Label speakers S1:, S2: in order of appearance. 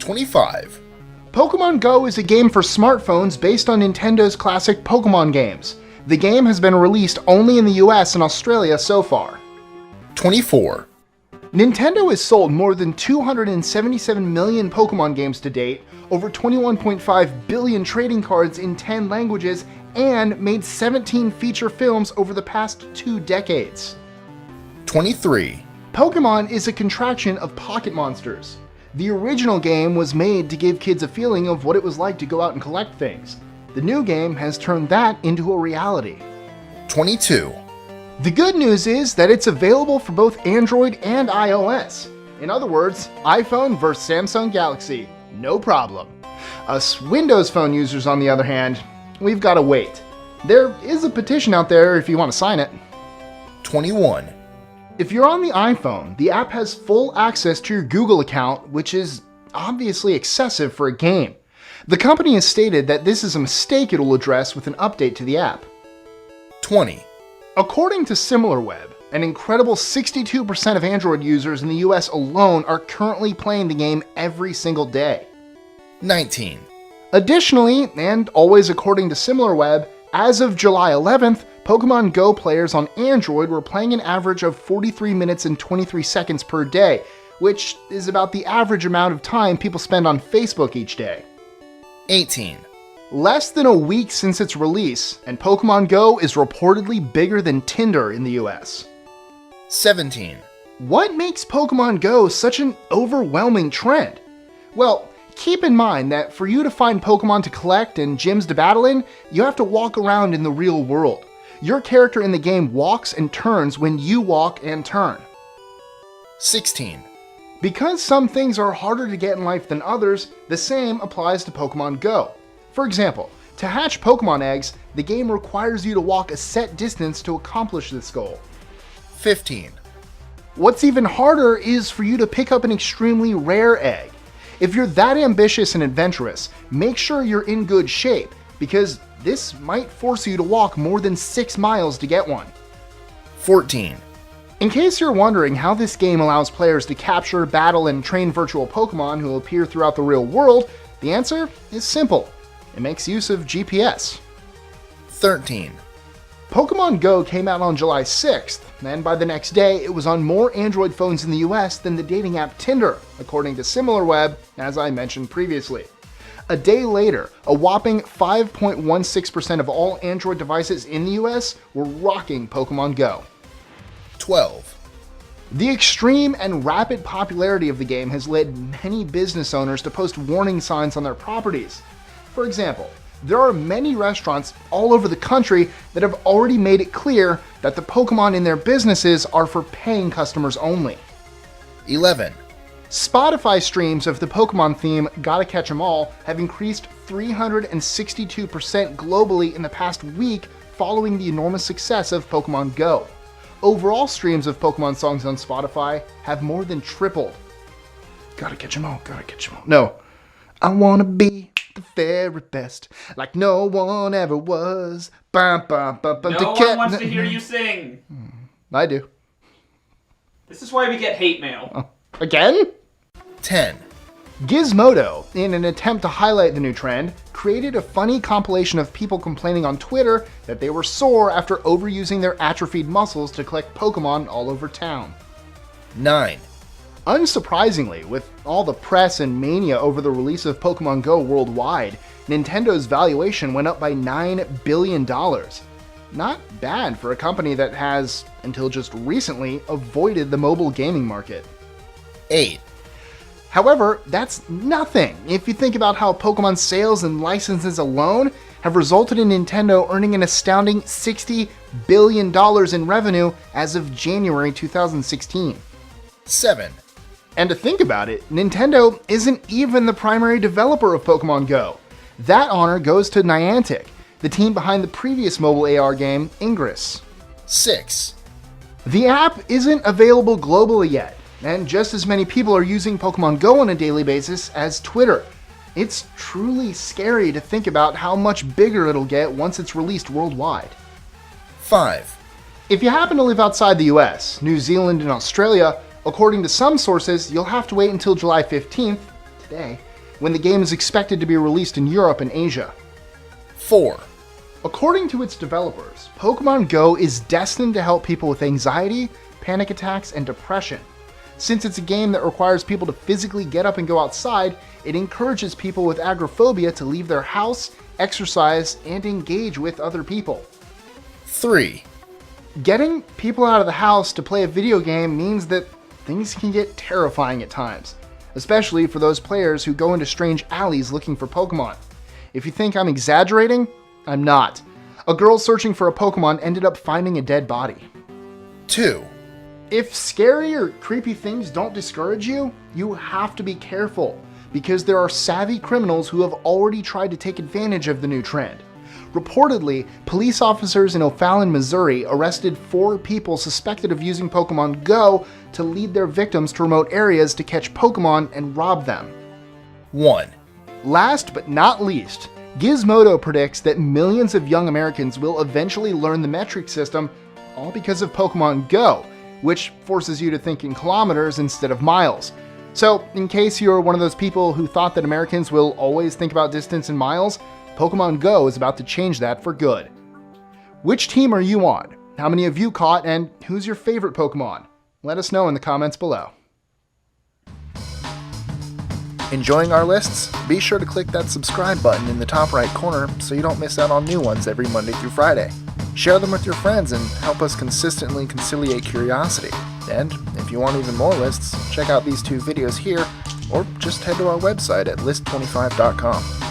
S1: 25.
S2: Pokemon Go is a game for smartphones based on Nintendo's classic Pokemon games. The game has been released only in the US and Australia so far.
S1: 24.
S2: Nintendo has sold more than 277 million Pokemon games to date, over 21.5 billion trading cards in 10 languages, and made 17 feature films over the past 2 decades.
S1: 23.
S2: Pokemon is a contraction of Pocket Monsters. The original game was made to give kids a feeling of what it was like to go out and collect things. The new game has turned that into a reality.
S1: 22.
S2: The good news is that it's available for both Android and iOS. In other words, iPhone versus Samsung Galaxy, no problem. Us Windows Phone users, on the other hand, we've got to wait. There is a petition out there if you want to sign it.
S1: 21.
S2: If you're on the iPhone, the app has full access to your Google account, which is obviously excessive for a game. The company has stated that this is a mistake it will address with an update to the app.
S1: 20.
S2: According to SimilarWeb, an incredible 62% of Android users in the US alone are currently playing the game every single day.
S1: 19.
S2: Additionally, and always according to SimilarWeb, as of July 11th, Pokemon Go players on Android were playing an average of 43 minutes and 23 seconds per day, which is about the average amount of time people spend on Facebook each day.
S1: 18.
S2: Less than a week since its release, and Pokemon Go is reportedly bigger than Tinder in the US.
S1: 17.
S2: What makes Pokemon Go such an overwhelming trend? Well, keep in mind that for you to find Pokemon to collect and gyms to battle in, you have to walk around in the real world. Your character in the game walks and turns when you walk and turn.
S1: 16.
S2: Because some things are harder to get in life than others, the same applies to Pokemon Go. For example, to hatch Pokemon eggs, the game requires you to walk a set distance to accomplish this goal.
S1: 15.
S2: What's even harder is for you to pick up an extremely rare egg. If you're that ambitious and adventurous, make sure you're in good shape, because this might force you to walk more than 6 miles to get one.
S1: 14.
S2: In case you're wondering how this game allows players to capture, battle, and train virtual Pokemon who appear throughout the real world, the answer is simple. It makes use of GPS.
S1: 13.
S2: Pokemon Go came out on July 6th, and by the next day, it was on more Android phones in the US than the dating app Tinder, according to SimilarWeb, as I mentioned previously. A day later, a whopping 5.16% of all Android devices in the US were rocking Pokemon Go.
S1: 12.
S2: The extreme and rapid popularity of the game has led many business owners to post warning signs on their properties. For example, there are many restaurants all over the country that have already made it clear that the Pokemon in their businesses are for paying customers only.
S1: 11.
S2: Spotify streams of the Pokemon theme Gotta Catch 'Em All have increased 362% globally in the past week following the enormous success of Pokemon Go. Overall streams of Pokemon songs on Spotify have more than tripled. Gotta catch 'em all, gotta catch 'em all. No, I wanna be the very best, like no one ever was. Bum, bum, bum, bum,
S3: No one wants to hear you sing.
S2: I do.
S3: This is why we get hate mail.
S2: Again?
S1: 10.
S2: Gizmodo, in an attempt to highlight the new trend, created a funny compilation of people complaining on Twitter that they were sore after overusing their atrophied muscles to collect Pokemon all over town.
S1: 9.
S2: Unsurprisingly, with all the press and mania over the release of Pokemon Go worldwide, Nintendo's valuation went up by $9 billion. Not bad for a company that has, until just recently, avoided the mobile gaming market.
S1: 8.
S2: However, that's nothing if you think about how Pokemon sales and licenses alone have resulted in Nintendo earning an astounding $60 billion in revenue as of January 2016.
S1: 7.
S2: And to think about it, Nintendo isn't even the primary developer of Pokemon Go. That honor goes to Niantic, the team behind the previous mobile AR game, Ingress.
S1: 6.
S2: The app isn't available globally yet, and just as many people are using Pokemon Go on a daily basis as Twitter. It's truly scary to think about how much bigger it'll get once it's released worldwide.
S1: 5.
S2: If you happen to live outside the US, New Zealand, and Australia, according to some sources, you'll have to wait until July 15th, today, when the game is expected to be released in Europe and Asia.
S1: 4.
S2: According to its developers, Pokemon Go is destined to help people with anxiety, panic attacks, and depression. Since it's a game that requires people to physically get up and go outside, it encourages people with agoraphobia to leave their house, exercise, and engage with other people.
S1: 3.
S2: Getting people out of the house to play a video game means that things can get terrifying at times, especially for those players who go into strange alleys looking for Pokemon. If you think I'm exaggerating, I'm not. A girl searching for a Pokemon ended up finding a dead body.
S1: 2.
S2: If scary or creepy things don't discourage you, you have to be careful, because there are savvy criminals who have already tried to take advantage of the new trend. Reportedly, police officers in O'Fallon, Missouri arrested 4 people suspected of using Pokemon Go to lead their victims to remote areas to catch Pokemon and rob them.
S1: 1.
S2: Last but not least, Gizmodo predicts that millions of young Americans will eventually learn the metric system, all because of Pokemon Go, which forces you to think in kilometers instead of miles. So, in case you're one of those people who thought that Americans will always think about distance in miles, Pokemon Go is about to change that for good. Which team are you on? How many have you caught, and who's your favorite Pokemon? Let us know in the comments below.
S1: Enjoying our lists? Be sure to click that subscribe button in the top right corner so you don't miss out on new ones every Monday through Friday. Share them with your friends and help us consistently conciliate curiosity. And if you want even more lists, check out these 2 videos here, or just head to our website at list25.com.